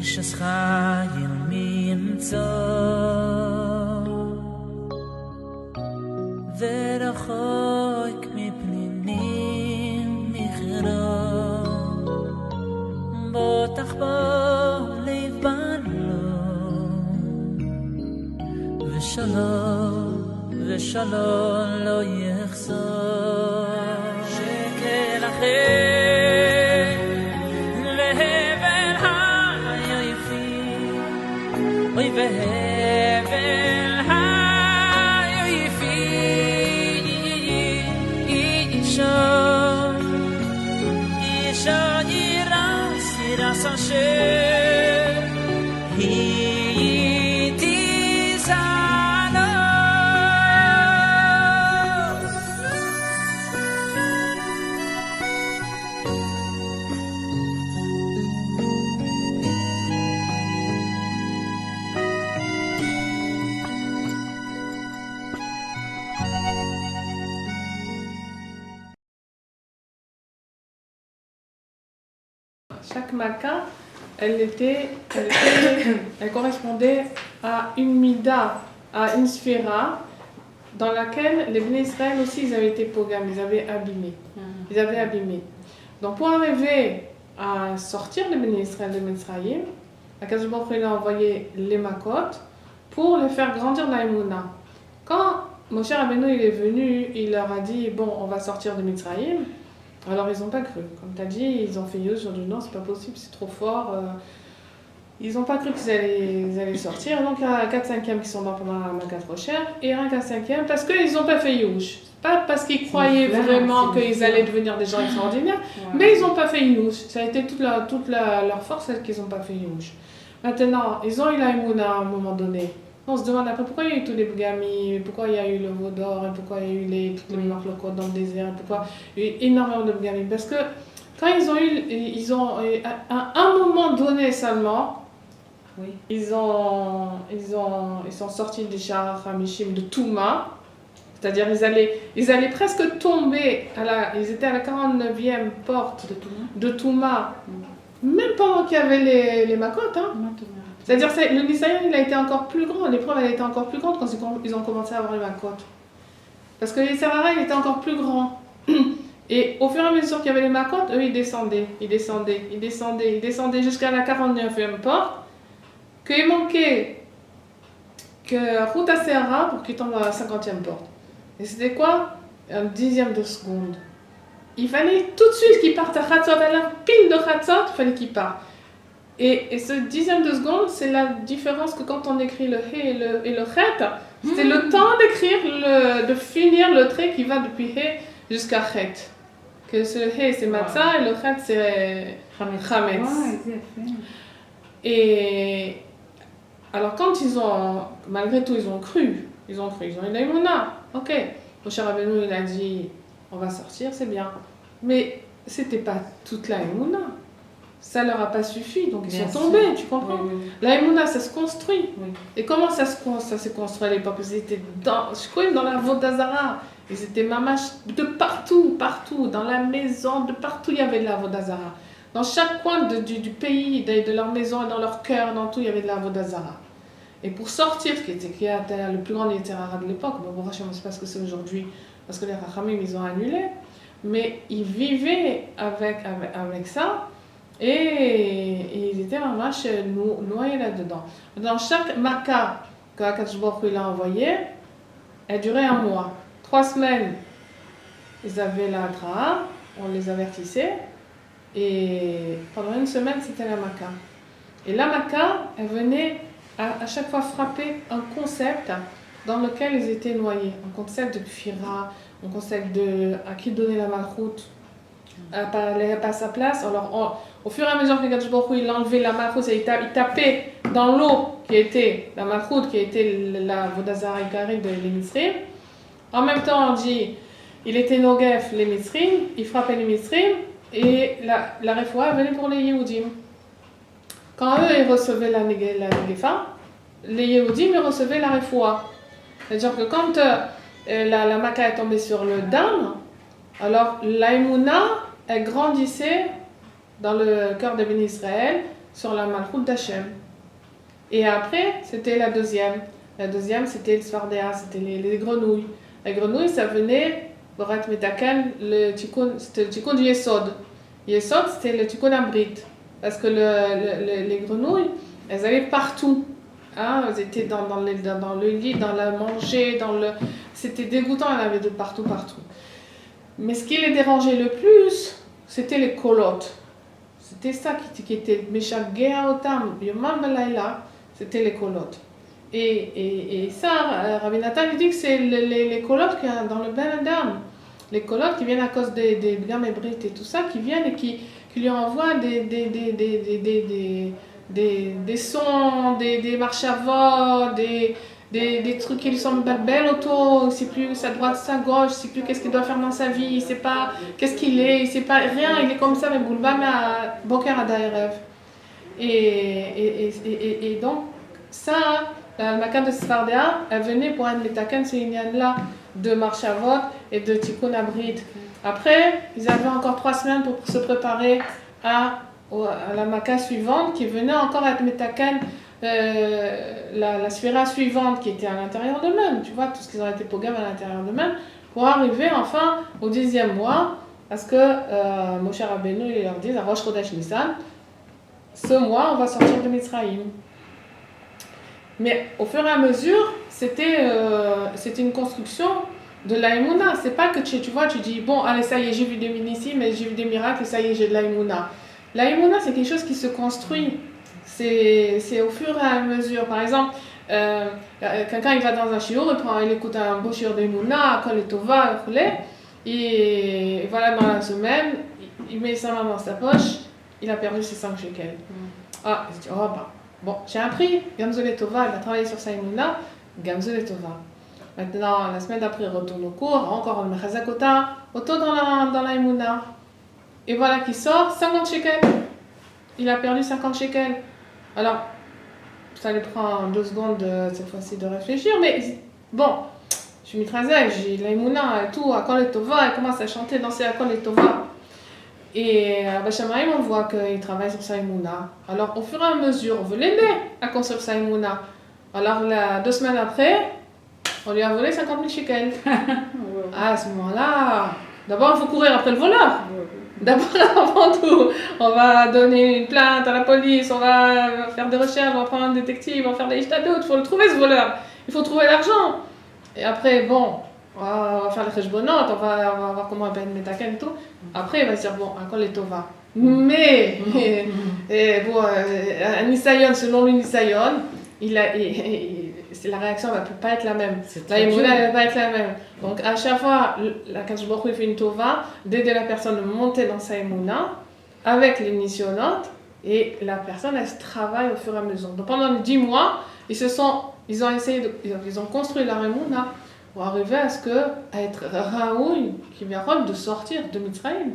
Israel minzo ורחוק מפנינים נכרה בוטח בו לבנו ושלום לא יחזור שקל אחר להבל היפים אוי והבל היפים אישה ירס אשר היא תזענו Chaque maca, elle correspondait à une mida, à une sphéra, dans laquelle les Bnei Israël aussi ils avaient été pogames, ils avaient abîmé. Donc pour arriver à sortir les Bnei Israël de Mitzrayim, Akadosh Baruch Hu a envoyé les makot pour les faire grandir dans l'Emouna. Quand Moshe Rabbeinu il est venu, il leur a dit bon on va sortir de Mitzrayim. Alors ils n'ont pas cru, comme tu as dit, ils ont fait ils ont dit non c'est pas possible, c'est trop fort. Ils n'ont pas cru qu'ils allaient sortir, donc il y a 4/5 qui sont morts pendant la Makat Rocher, et un 4/5 parce qu'ils n'ont pas fait Youch. Pas parce qu'ils croyaient vraiment qu'ils allaient devenir des gens extraordinaires, mais ils n'ont pas fait Youch. Ça a été toute leur force qu'ils n'ont pas fait Youch. Maintenant, ils ont eu la Emouna à un moment donné. On se demande après pourquoi il y a eu tous les Bgami, pourquoi il y a eu le veau d'or, pourquoi il y a eu toutes les marloquot dans le désert, pourquoi il y a eu énormément de Bgami. Parce que quand ils ont à un moment donné seulement, ils sont sortis des Sha'ar HaMishim de Touma, c'est-à-dire ils allaient presque tomber, ils étaient à la 49e porte de Touma, même pendant qu'il y avait les Makot. C'est-à-dire que le Nisayon il a été encore plus grand, l'épreuve elle a été encore plus grande quand ils ont commencé à avoir les Makot. Parce que les Serara il était encore plus grand. Et au fur et à mesure qu'il y avait les Makot, eux ils descendaient jusqu'à la 49e porte, qu'il manquait que Ruta Serra pour qu'ils tombent à la 50e porte. Et c'était quoi? Un dixième de seconde. Il fallait tout de suite qu'ils partent à Khatzot, à la pile de Khatzot, il fallait qu'ils partent. Et ce dixième de seconde, c'est la différence que quand on écrit le He et le Chet, c'est le temps d'écrire, de finir le trait qui va depuis He jusqu'à Chet. Que ce He c'est Matzah et le Chet c'est Chametz. Et alors quand malgré tout ils ont cru, ils ont eu l'Emouna, ok. Moshe Rabbeinu il a dit, on va sortir, c'est bien. Mais c'était pas toute la Emouna. Ça leur a pas suffi, donc ils sont tombés, tu comprends? La Emouna, ça se construit. Et comment ça s'est construit à l'époque? Ils étaient dans la Vodazara. Ils étaient mamash de partout, dans la maison, de partout il y avait de la Vodazara. Dans chaque coin du pays, de leur maison, dans leur cœur, dans tout, il y avait de la Vodazara. Et pour sortir, qui était le plus grand littéraire de l'époque, bon, je ne sais pas ce que c'est aujourd'hui, parce que les Rachamim, ils ont annulé, mais ils vivaient avec ça. Et ils étaient vraiment noyés là-dedans. Dans chaque maca que Akadosh Baruch Hu a envoyé, elle durait 1 mois. 3 semaines, ils avaient la Atraa, on les avertissait. Et pendant 1 semaine, c'était la maca. Et la maca, elle venait à chaque fois frapper un concept dans lequel ils étaient noyés. Un concept de Kfira, un concept à qui donner la malchoute, pas sa place. Alors, au fur et à mesure que Akadosh Baruch Hu il enlevait la malchoute, il tapait dans l'eau qui était la malchoute, qui était la Vodazara Ikari de l'Emitzrim. En même temps, on dit, il était Nogef les Mitzrim, il frappait les Mitzrim, et la refoua venait pour les Yehudim. Quand eux, ils recevaient la Negefa, les Yehudim, ils recevaient la refoua. C'est-à-dire que quand la Maca est tombée sur le Dam, alors l'Aïmouna, elle grandissait dans le cœur des bénis Israël, sur la Malchut d'Hachem. Et après, c'était la deuxième. La deuxième, c'était le Sfardéa, c'était les grenouilles. Les grenouilles, ça venait, Borat Metaken, c'était le tikkun du Yesod. Yesod, c'était le tikkun Abrit. Parce que les grenouilles, elles allaient partout. Hein, elles étaient dans le lit, dans la manger, c'était dégoûtant, elles avaient de partout. Mais ce qui les dérangeait le plus, c'était les colottes. C'était ça qui était Meshagea Otam, Yomam Belayla, c'était les colottes. Et ça, Rabbi Nathan lui dit que c'est les colottes qu'il y a dans le Ben Adam. Les colottes qui viennent à cause des gammes hébrides et tout ça, qui viennent et qui lui envoient des sons, des marches à voix, des trucs qui lui semblent belles autour, il ne sait plus sa droite, sa gauche, il ne sait plus qu'est-ce qu'il doit faire dans sa vie, il ne sait pas qu'est-ce qu'il est, il ne sait pas rien, il est comme ça, mais Boulba, mais à Boker à Daerev. Et donc, ça, la Maka de Sfardéa, elle venait pour un Metaken, c'est une là de Marchavot et de Tikkun Abrid. Après, ils avaient encore 3 semaines pour se préparer à la Maka suivante qui venait encore être Metaken, la sphéra suivante qui était à l'intérieur d'eux-mêmes. Tu vois, tout ce qu'ils ont été pogam à l'intérieur d'eux-mêmes pour arriver enfin au 10e mois parce que Moshe Rabbeinu il leur dit à Rosh Chodesh Nissan, ce mois on va sortir de Mitzrayim. Mais au fur et à mesure, c'était une construction de l'aïmouna. C'est pas que tu vois, tu dis, bon, allez, ça y est, j'ai vu des minisim, mais j'ai vu des miracles, et ça y est, j'ai de l'aïmouna. L'aïmouna, c'est quelque chose qui se construit. C'est au fur et à mesure. Par exemple, quelqu'un il va dans un shiur, il écoute un beau shiur d'aïmouna, Kol et Tova, et voilà, dans la semaine, il met sa main dans sa poche, il a perdu ses 5 shekels. Ah, il se dit, oh bah. Bon, j'ai appris, Gamzol et Tova, il a travaillé sur Saïmouna, Gamzol et Tova. Maintenant, la semaine d'après, il retourne au cours, encore le Mechazakota, auto dans la Emouna. Et voilà qu'il sort 50 shekels. Il a perdu 50 shekels. Alors, ça lui prend 2 secondes cette fois-ci de réfléchir, mais bon, je suis mitrazek, j'ai la Emouna et tout, Akol et Tova, elle commence à chanter, danser Akol et Tova. Et à Bachamaïm, on voit qu'il travaille sur sa Emouna. Alors, au fur et à mesure, on veut l'aider à construire sa Emouna. Alors, 2 semaines après, on lui a volé 50 000 shekels. À ce moment-là, d'abord, il faut courir après le voleur. D'abord, avant tout, on va donner une plainte à la police, on va faire des recherches, on va prendre un détective, on va faire des ishtadout, il faut le trouver ce voleur. Il faut trouver l'argent. Et après, bon, on va faire les cheshbonot, on va voir comment on va mettre Metaken et tout. Après, il va se dire, bon, encore les Tova. Mais, bon, un Nisayon, selon le Nisayon, la réaction ne va pas être la même. La Emouna ne va pas être la même. Donc, à chaque fois, la Kadosh Baruch Hu fait une Tova, d'aider la personne à monter dans sa Emouna, avec les Nisyonotes, et la personne, elle se travaille au fur et à mesure. Donc, pendant les 10 mois, ils ont construit leur Emouna, pour arriver à être Raoul qui vient de sortir de Mitzrayim.